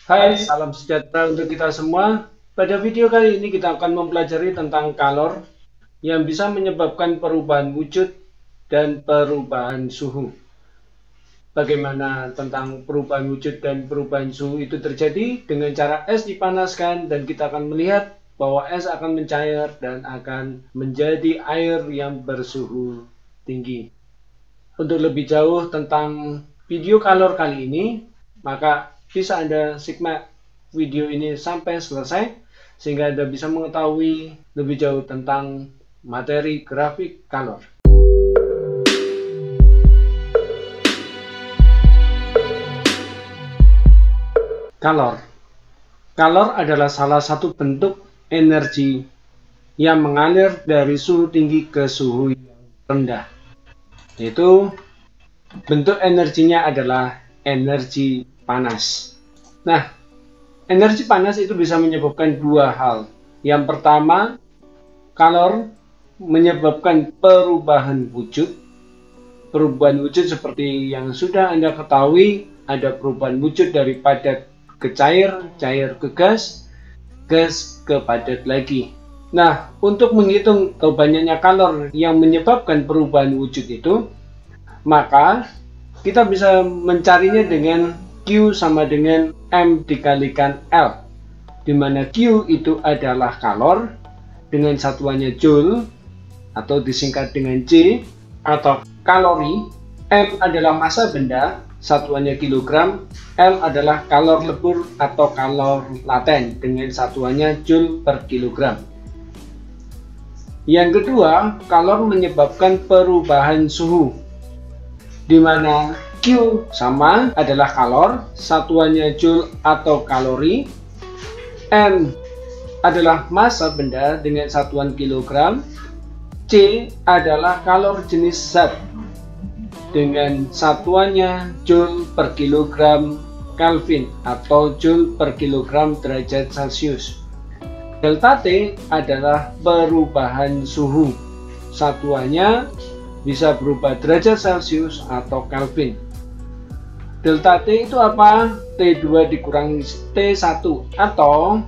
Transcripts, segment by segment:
Hai, salam sejahtera untuk kita semua. Pada video kali ini kita akan mempelajari tentang kalor yang bisa menyebabkan perubahan wujud dan perubahan suhu. Bagaimana tentang perubahan wujud dan perubahan suhu itu terjadi dengan cara es dipanaskan, dan kita akan melihat bahwa es akan mencair dan akan menjadi air yang bersuhu tinggi. Untuk lebih jauh tentang video kalor kali ini, maka bisa Anda simak video ini sampai selesai sehingga Anda bisa mengetahui lebih jauh tentang materi grafik kalor. Kalor adalah salah satu bentuk energi yang mengalir dari suhu tinggi ke suhu yang rendah. Yaitu bentuk energinya adalah energi panas. Nah, energi panas itu bisa menyebabkan dua hal. Yang pertama, kalor menyebabkan perubahan wujud. Perubahan wujud seperti yang sudah Anda ketahui, ada perubahan wujud dari padat ke cair, cair ke gas, gas ke padat lagi. Nah, untuk menghitung banyaknya kalor yang menyebabkan perubahan wujud itu, maka kita bisa mencarinya dengan Q sama dengan M dikalikan L, di mana Q itu adalah kalor dengan satuannya joule atau disingkat dengan J atau kalori, M adalah massa benda, satuannya kilogram, L adalah kalor lebur atau kalor laten dengan satuannya joule per kilogram. Yang kedua, kalor menyebabkan perubahan suhu, di mana Q sama adalah kalor, satuannya joule atau kalori, M adalah massa benda dengan satuan kilogram, C adalah kalor jenis zat dengan satuannya joule per kilogram Kelvin atau joule per kilogram derajat Celcius. Delta T adalah perubahan suhu, satuannya bisa berubah derajat Celcius atau Kelvin. Delta T itu apa? T2 dikurangi T1 atau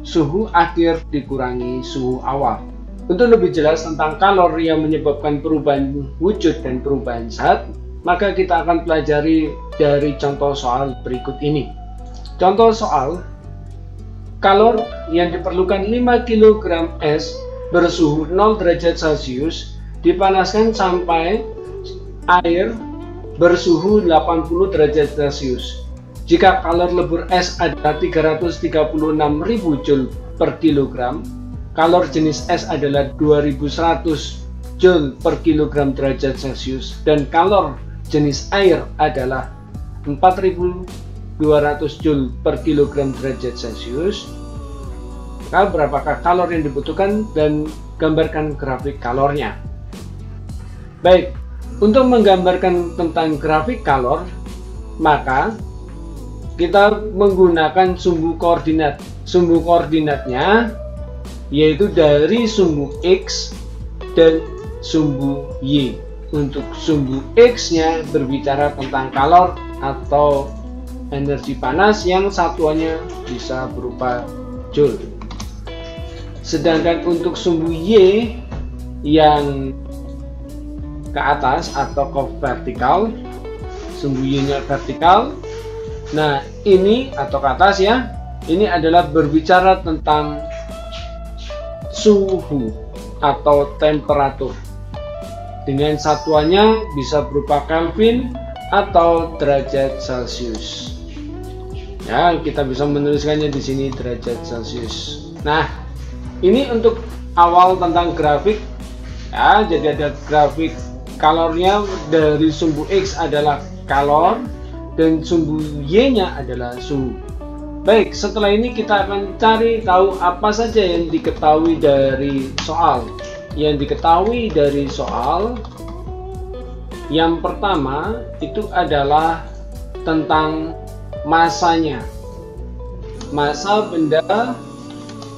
suhu akhir dikurangi suhu awal. Untuk lebih jelas tentang kalor yang menyebabkan perubahan wujud dan perubahan zat, maka kita akan pelajari dari contoh soal berikut ini. Contoh soal, kalor yang diperlukan 5 kg es bersuhu 0 derajat Celcius dipanaskan sampai air bersuhu 80 derajat Celcius. Jika kalor lebur es adalah 336.000 joule per kilogram, kalor jenis es adalah 2100 joule per kilogram derajat Celcius, dan kalor jenis air adalah 4200 joule per kilogram derajat Celcius. Maka berapakah kalor yang dibutuhkan, dan gambarkan grafik kalornya. Baik, untuk menggambarkan tentang grafik kalor, maka kita menggunakan sumbu koordinat. Sumbu koordinatnya yaitu dari sumbu X dan sumbu Y. Untuk sumbu X-nya berbicara tentang kalor atau energi panas yang satuannya bisa berupa joule. Sedangkan untuk sumbu Y yang ke atas atau ke vertikal, sumbu Y-nya vertikal. Nah, ini atau ke atas ya, ini adalah berbicara tentang suhu atau temperatur. Dengan satuannya bisa berupa Kelvin atau derajat Celcius. Ya, kita bisa menuliskannya di sini derajat Celcius. Nah, ini untuk awal tentang grafik. Ya, jadi ada grafik kalornya dari sumbu X adalah kalor dan sumbu Y-nya adalah suhu. Baik, setelah ini kita akan cari tahu apa saja yang diketahui dari soal. Yang diketahui dari soal, yang pertama itu adalah tentang massanya. Massa benda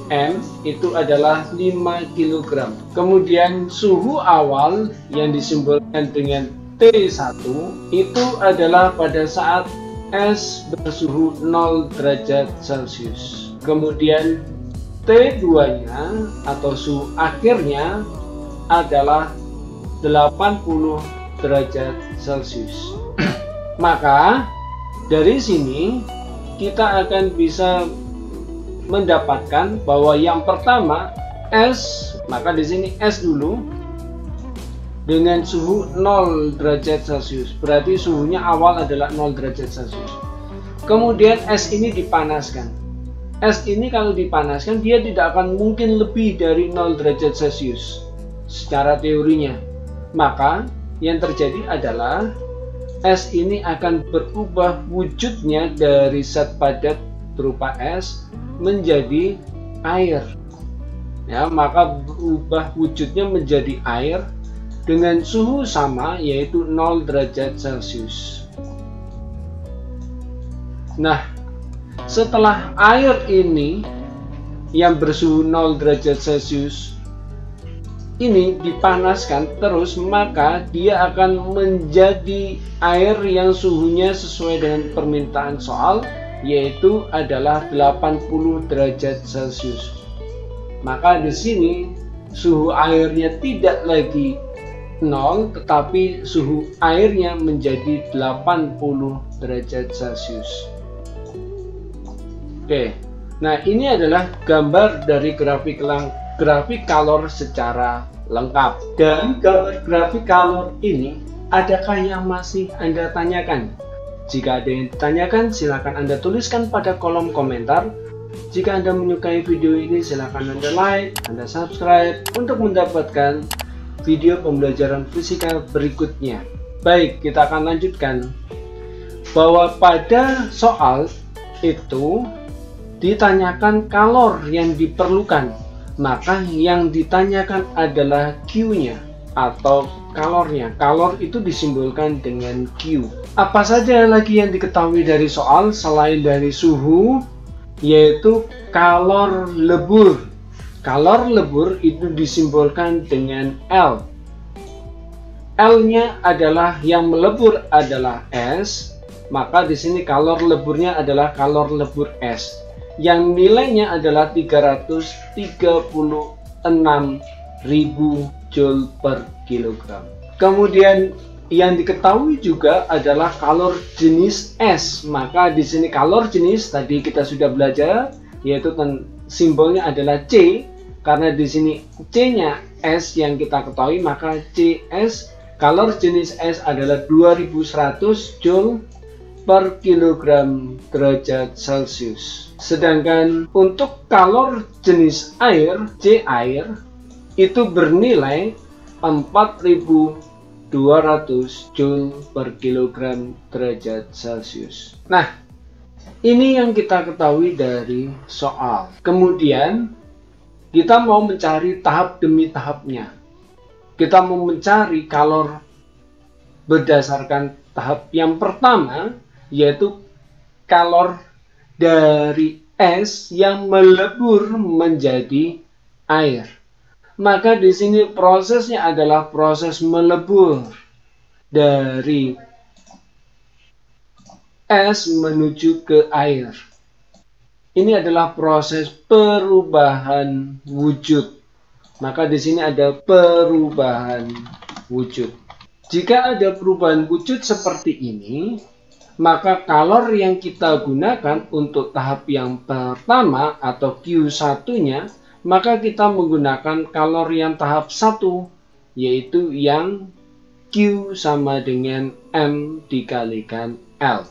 M itu adalah 5 kg. Kemudian suhu awal yang disimbolkan dengan T1 itu adalah pada saat es bersuhu 0 derajat Celcius. Kemudian T2-nya atau suhu akhirnya adalah 80 derajat Celcius. Maka dari sini kita akan bisa mendapatkan bahwa yang pertama es, maka di sini es dulu dengan suhu 0 derajat Celcius. Berarti suhunya awal adalah 0 derajat Celcius. Kemudian es ini dipanaskan. Es ini kalau dipanaskan dia tidak akan mungkin lebih dari 0 derajat Celcius secara teorinya. Maka yang terjadi adalah es ini akan berubah wujudnya dari zat padat berupa es menjadi air. Ya, maka berubah wujudnya menjadi air dengan suhu sama, yaitu 0 derajat Celcius. Nah, setelah air ini yang bersuhu 0 derajat Celcius ini dipanaskan terus, maka dia akan menjadi air yang suhunya sesuai dengan permintaan soal, yaitu adalah 80 derajat Celcius. Maka di sini suhu airnya tidak lagi 0, tetapi suhu airnya menjadi 80 derajat Celcius. Oke, nah ini adalah gambar dari grafik kalor secara lengkap. Dan gambar grafik kalor ini, adakah yang masih Anda tanyakan? Jika ada yang ditanyakan, silakan Anda tuliskan pada kolom komentar. Jika Anda menyukai video ini, silakan Anda like, Anda subscribe untuk mendapatkan video pembelajaran fisika berikutnya. Baik, kita akan lanjutkan bahwa pada soal itu ditanyakan kalor yang diperlukan, maka yang ditanyakan adalah Q-nya atau kalornya. Kalor itu disimbolkan dengan Q. Apa saja lagi yang diketahui dari soal selain dari suhu, yaitu kalor lebur. Kalor lebur itu disimbolkan dengan L. L-nya adalah yang melebur adalah es, maka di sini kalor leburnya adalah kalor lebur es, yang nilainya adalah 336.000 Joule per kilogram. Kemudian yang diketahui juga adalah kalor jenis es, maka di sini kalor jenis tadi kita sudah belajar, yaitu simbolnya adalah C. Karena di sini C-nya S yang kita ketahui, maka CS, kalor jenis S adalah 2100 Joule per kilogram derajat Celcius. Sedangkan untuk kalor jenis air, C air, itu bernilai 4200 Joule per kilogram derajat Celcius. Nah, ini yang kita ketahui dari soal. Kemudian kita mau mencari tahap demi tahapnya. Kita mau mencari kalor berdasarkan tahap yang pertama, yaitu kalor dari es yang melebur menjadi air. Maka di sini prosesnya adalah proses melebur dari es menuju ke air. Ini adalah proses perubahan wujud. Maka di sini ada perubahan wujud. Jika ada perubahan wujud seperti ini, maka kalor yang kita gunakan untuk tahap yang pertama atau Q1-nya, maka kita menggunakan kalor yang tahap 1, yaitu yang Q sama dengan M dikalikan L.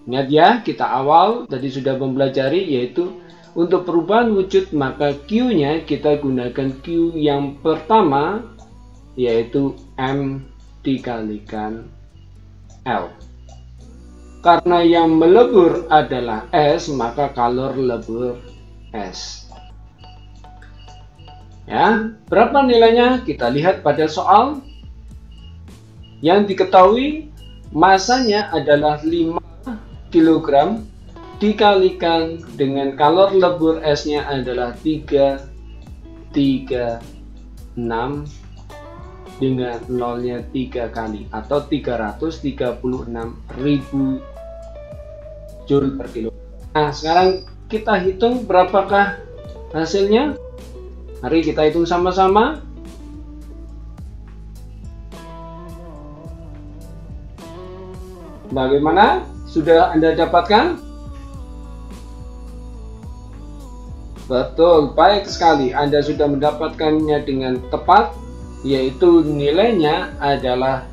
Ingat ya, kita awal tadi sudah mempelajari, yaitu untuk perubahan wujud maka Q-nya kita gunakan Q yang pertama, yaitu M dikalikan L. Karena yang melebur adalah S, maka kalor lebur S. Ya, berapa nilainya? Kita lihat pada soal. Yang diketahui masanya adalah 5 kg dikalikan dengan kalor lebur S-nya adalah 336 dengan nolnya 3 kali atau 336.000 Joule per kilo. Nah, sekarang kita hitung berapakah hasilnya. Mari kita hitung sama-sama. Bagaimana? Sudah Anda dapatkan? Betul, baik sekali. Anda sudah mendapatkannya dengan tepat, yaitu nilainya adalah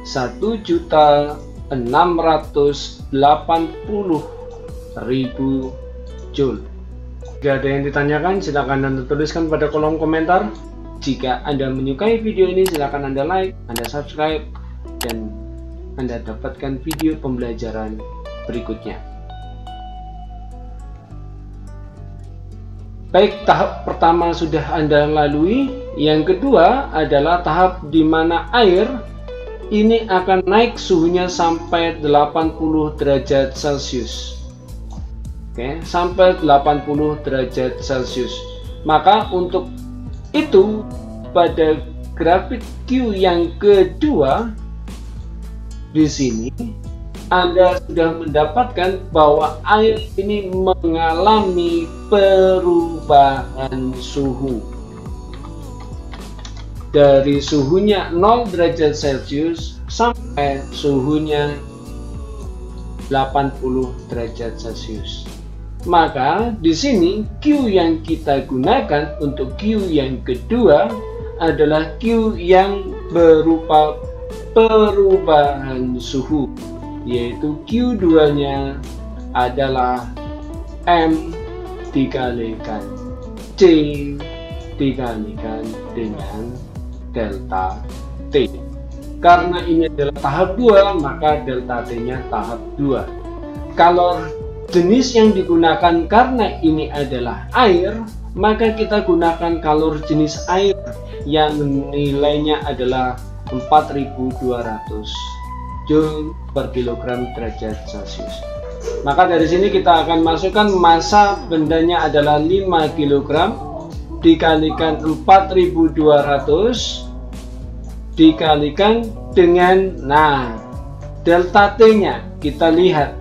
1.680.000 Joule. Jika ada yang ditanyakan, silakan Anda tuliskan pada kolom komentar. Jika Anda menyukai video ini, silakan Anda like, Anda subscribe, dan Anda dapatkan video pembelajaran berikutnya. Baik, tahap pertama sudah Anda lalui. Yang kedua adalah tahap di mana air ini akan naik suhunya sampai 80 derajat Celcius. Oke, sampai 80 derajat Celcius. Maka untuk itu pada grafik Q yang kedua di sini Anda sudah mendapatkan bahwa air ini mengalami perubahan suhu. Dari suhunya 0 derajat Celcius sampai suhunya 80 derajat Celcius. Maka di sini Q yang kita gunakan untuk Q yang kedua adalah Q yang berupa perubahan suhu, yaitu Q2 nya adalah M dikalikan C dikalikan dengan delta T. Karena ini adalah tahap 2, maka delta T nya tahap 2. Kalau jenis yang digunakan karena ini adalah air, maka kita gunakan kalor jenis air yang nilainya adalah 4.200 Joule per kilogram derajat Celcius. Maka dari sini kita akan masukkan massa bendanya adalah 5 kg dikalikan 4.200 dikalikan dengan, nah, delta T nya kita lihat.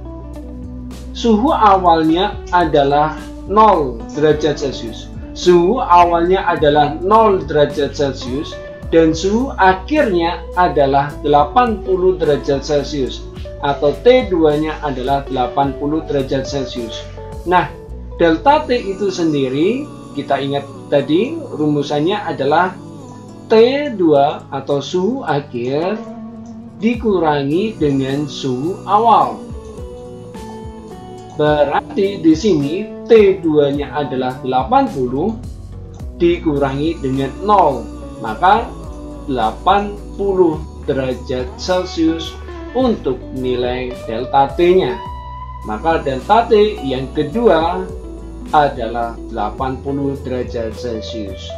Suhu awalnya adalah 0 derajat Celcius. Suhu awalnya adalah 0 derajat Celcius dan suhu akhirnya adalah 80 derajat Celcius atau T2-nya adalah 80 derajat Celcius. Nah, delta T itu sendiri kita ingat tadi rumusannya adalah T2 atau suhu akhir dikurangi dengan suhu awal. Berarti di sini T2-nya adalah 80 dikurangi dengan 0, maka 80 derajat Celcius untuk nilai delta T-nya. Maka delta T yang kedua adalah 80 derajat Celcius.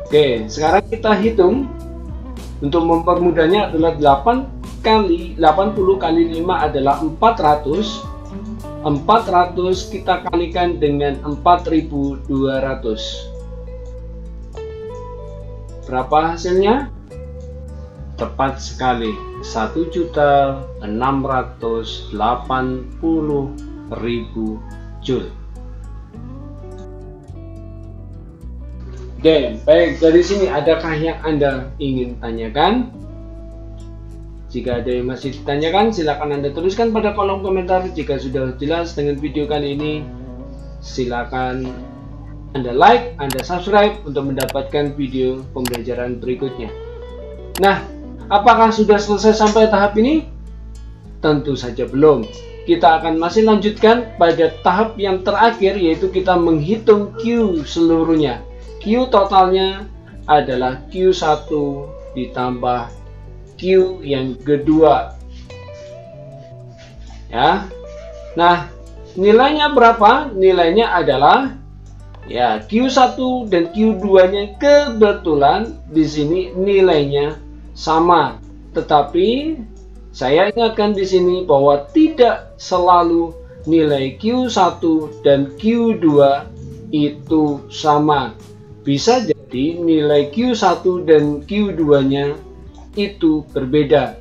Oke, sekarang kita hitung. Untuk mempermudahnya adalah 80 kali 5 adalah 400. 400 kita kalikan dengan 4.200. Berapa hasilnya? Tepat sekali, 1.680.000 Joule. Oke, baik, dari sini adakah yang Anda ingin tanyakan? Jika ada yang masih ditanyakan, silakan Anda tuliskan pada kolom komentar. Jika sudah jelas dengan video kali ini, silakan Anda like, Anda subscribe untuk mendapatkan video pembelajaran berikutnya. Nah, apakah sudah selesai sampai tahap ini? Tentu saja belum. Kita akan masih lanjutkan pada tahap yang terakhir, yaitu kita menghitung Q seluruhnya. Q totalnya adalah Q1 ditambah Q yang kedua, ya. Nah, nilainya berapa? Nilainya adalah ya Q1 dan Q2-nya kebetulan di sini nilainya sama. Tetapi saya ingatkan di sini bahwa tidak selalu nilai Q1 dan Q2 itu sama. Bisa jadi nilai Q1 dan Q2-nya itu berbeda.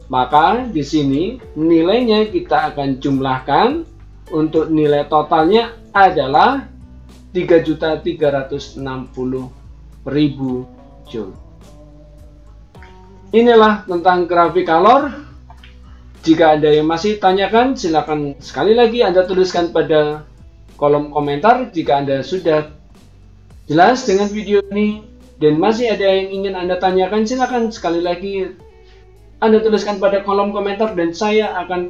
Maka di sini nilainya kita akan jumlahkan. Untuk nilai totalnya adalah 3.360.000 Joule. Inilah tentang grafik kalor. Jika Anda yang masih tanyakan, silakan sekali lagi Anda tuliskan pada kolom komentar. Jika Anda sudah jelas dengan video ini dan masih ada yang ingin Anda tanyakan, silakan sekali lagi Anda tuliskan pada kolom komentar dan saya akan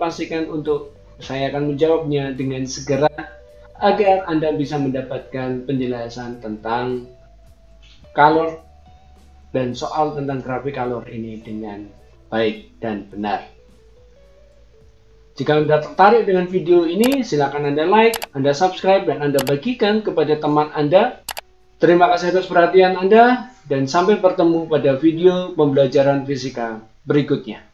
menjawabnya dengan segera agar Anda bisa mendapatkan penjelasan tentang kalor dan soal tentang grafik kalor ini dengan baik dan benar. Jika Anda tertarik dengan video ini, silakan Anda like, Anda subscribe, dan Anda bagikan kepada teman Anda. Terima kasih atas perhatian Anda, dan sampai bertemu pada video pembelajaran fisika berikutnya.